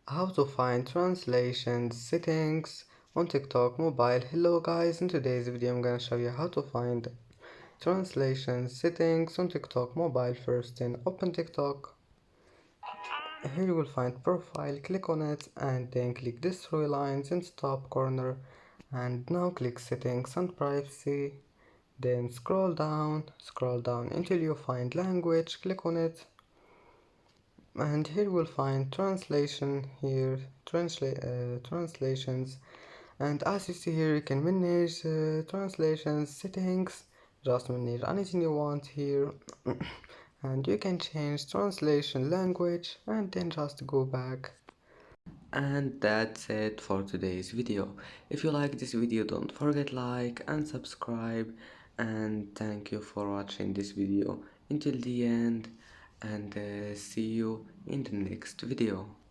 How to find translation settings on TikTok mobile. Hello guys, in today's video I'm gonna show you how to find translation settings on TikTok mobile. First, then open TikTok. Here you will find profile, click on it and then click these three lines in top corner, and now click settings and privacy. Then scroll down until you find language, click on it, and here we'll find translation. Here translations, and as you see here you can manage translations settings. Just manage anything you want here. And you can change translation language and then just go back. And that's it for today's video. If you like this video, don't forget like and subscribe, and thank you for watching this video until the end, and see you in the next video.